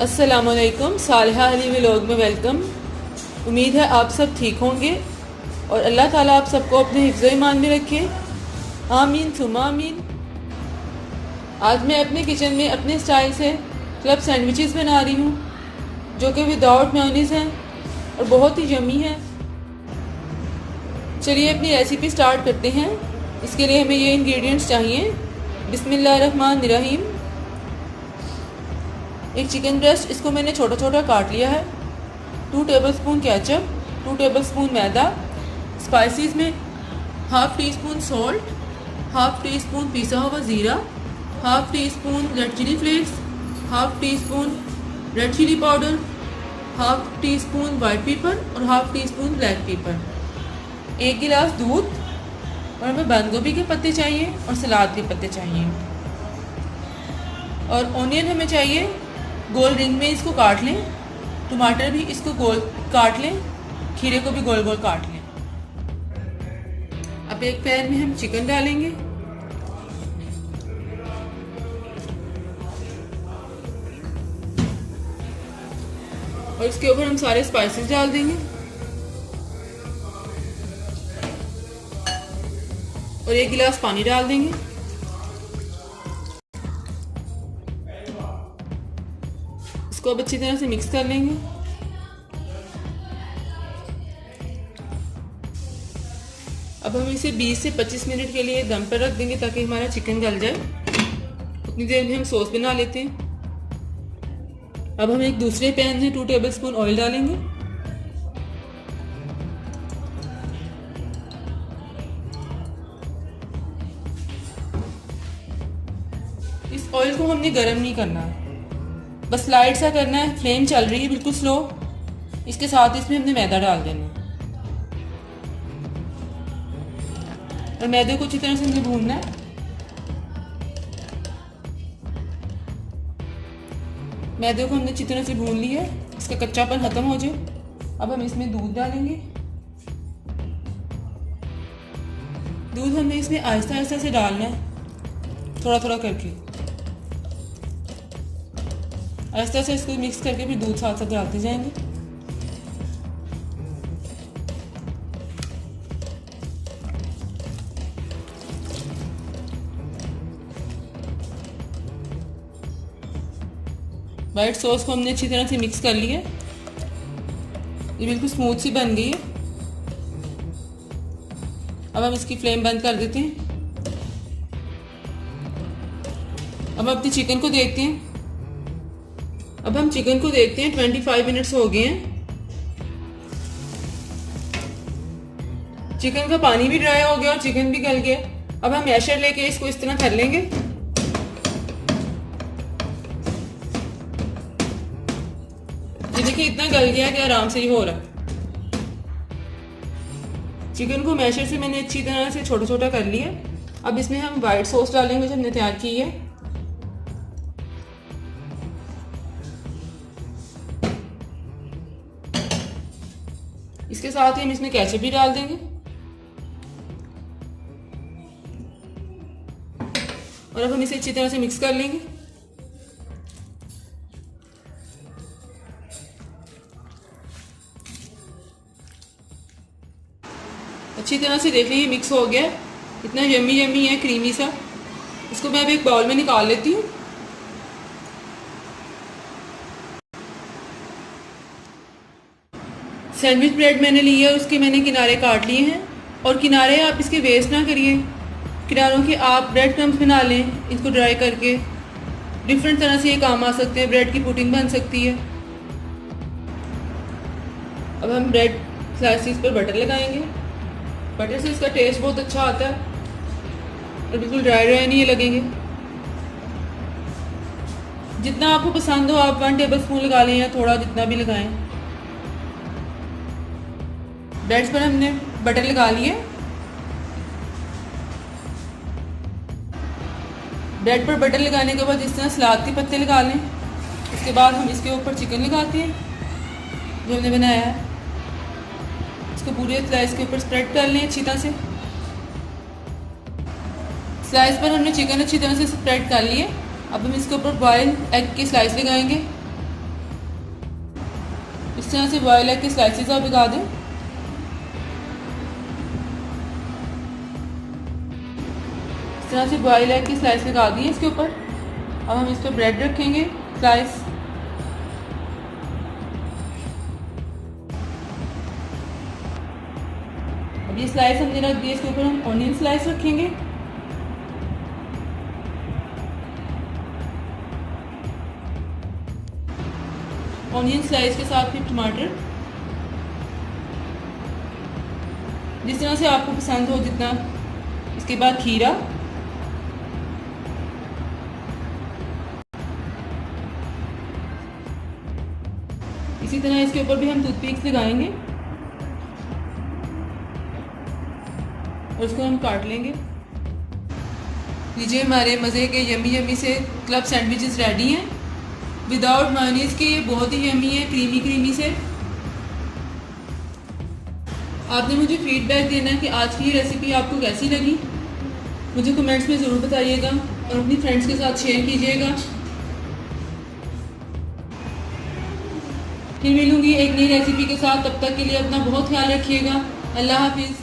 अस्सलामुअलैकुम, सालिहा अली व्लॉग में वेलकम। उम्मीद है आप सब ठीक होंगे और अल्लाह ताला आप सबको अपने हिफ्ज़ ईमान में रखे, आमीन सुम्मा आमीन। आज मैं अपने किचन में अपने स्टाइल से क्लब सैंडविचेस बना रही हूँ, जो कि विदाउट मेयोनीज़ हैं और बहुत ही यम्मी है। चलिए अपनी रेसिपी स्टार्ट करते हैं। इसके लिए हमें ये इंग्रेडिएंट्स चाहिए। बिस्मिल्लाहिर्रहमानिर्रहीम। एक चिकन ब्रेस्ट, इसको मैंने छोटा छोटा काट लिया है। 2 टेबलस्पून केचप, 2 टेबलस्पून मैदा। स्पाइसेस में half teaspoon salt, half teaspoon पिसा हुआ ज़ीरा, half teaspoon red chilli flakes, half teaspoon red chilli powder, half teaspoon white pepper और half teaspoon black pepper. 1 गिलास दूध और हमें बंद गोभी के पत्ते चाहिए और सलाद के पत्ते चाहिए। और ऑनियन हमें चाहिए, गोल रिंग में इसको काट लें। टमाटर भी इसको गोल काट लें, खीरे को भी गोल गोल काट लें। अब एक पैन में हम चिकन डालेंगे। और इसके ऊपर हम सारे स्पाइसेस डाल देंगे और 1 गिलास पानी डाल देंगे। इसको अब अच्छी तरह से मिक्स कर लेंगे। अब हम इसे 20 से 25 मिनट के लिए दम पर रख देंगे ताकि हमारा चिकन गल जाए। उतनी देर में हम सॉस बना लेते हैं। अब हम एक दूसरे पैन में 2 टेबलस्पून ऑयल डालेंगे। इस ऑयल को हमने गर्म नहीं करना है, बस लाइट सा करना है। फ्लेम चल रही है बिल्कुल स्लो। इसके साथ इसमें हमने मैदा डाल देना है और मैदे को अच्छी तरह से हमने भूनना है। मैदे को हमने अच्छी तरह से भून लिया है, इसका कच्चापन खत्म हो जाए। अब हम इसमें दूध डालेंगे। दूध हमने इसमें आहिस्ता आहिस्ता से डालना है, थोड़ा थोड़ा करके। आहिस्ता से इसको मिक्स करके फिर दूध साथ साथ डालते जाएंगे। वाइट सॉस को हमने अच्छी तरह से मिक्स कर लिया। ये बिल्कुल स्मूथ सी बन गई है। अब हम इसकी फ्लेम बंद कर देते हैं। अब अपने चिकन को देखते हैं। अब हम चिकन को देखते हैं। 25 मिनट्स हो गए हैं। चिकन का पानी भी ड्राई हो गया और चिकन भी गल गया। अब हम मैशर लेके इसको इस तरह कर लेंगे। ये देखिए इतना गल गया कि आराम से ही हो रहा है। चिकन को मैशर से मैंने अच्छी तरह से छोटा छोटा कर लिया। अब इसमें हम वाइट सॉस डालेंगे जो हमने तैयार की है। इसके साथ ही हम इसमें केचप भी डाल देंगे और अब हम इसे अच्छी तरह से मिक्स कर लेंगे। अच्छी तरह से देख लीजिए मिक्स हो गया। इतना यम्मी यम्मी है, क्रीमी सा। इसको मैं अब एक बाउल में निकाल लेती हूँ। सैंडविच ब्रेड मैंने ली है, उसके मैंने किनारे काट लिए हैं। और किनारे आप इसके वेस्ट ना करिए, किनारों के आप ब्रेड क्रम्स बना लें। इसको ड्राई करके डिफरेंट तरह से ये काम आ सकते हैं। ब्रेड की पुडिंग बन सकती है। अब हम ब्रेड स्लाइसिस पर बटर लगाएंगे। बटर से इसका टेस्ट बहुत अच्छा आता है और बिल्कुल ड्राई ड्राई नहीं लगेंगे। जितना आपको पसंद हो आप 1 टेबलस्पून लगा लें या थोड़ा जितना भी लगाएं। ब्रेड्स पर हमने बटर लगा लिए। ब्रेड पर बटर लगाने के बाद इस तरह सलाद के पत्ते लगा लें। इसके बाद हम इसके ऊपर चिकन लगाते हैं जो हमने बनाया है। इसको पूरे स्लाइस के ऊपर स्प्रेड कर लें अच्छी तरह से। स्लाइस पर हमने चिकन अच्छी तरह से स्प्रेड कर लिए। अब हम इसके ऊपर बॉयल एग की स्लाइस लगाएंगे इस तरह से बॉयल एग के स्लाइसेस आप लगा दें। इस तरह से बॉयल एग की स्लाइस लगा दी है इसके ऊपर। अब हम इस पर ब्रेड रखेंगे स्लाइस। अब ये स्लाइस हमने रख दिया, इसके ऊपर हम ऑनियन स्लाइस रखेंगे। ऑनियन स्लाइस के साथ फिर टमाटर, जिस तरह से आपको पसंद हो जितना। इसके बाद खीरा, इसी तरह इसके ऊपर भी हम टूथपिक्स लगाएंगे और इसको हम काट लेंगे। लीजिए हमारे मज़े के यमी यमी से क्लब सैंडविचेस रेडी हैं। विदाउट मायोनीज़ के ये बहुत ही यमी है, क्रीमी क्रीमी से। आपने मुझे फीडबैक देना है कि आज की ये रेसिपी आपको कैसी लगी। मुझे कमेंट्स में ज़रूर बताइएगा और अपनी फ्रेंड्स के साथ शेयर कीजिएगा। फिर मिलूँगी एक नई रेसिपी के साथ, तब तक के लिए अपना बहुत ख्याल रखिएगा। अल्लाह हाफिज़।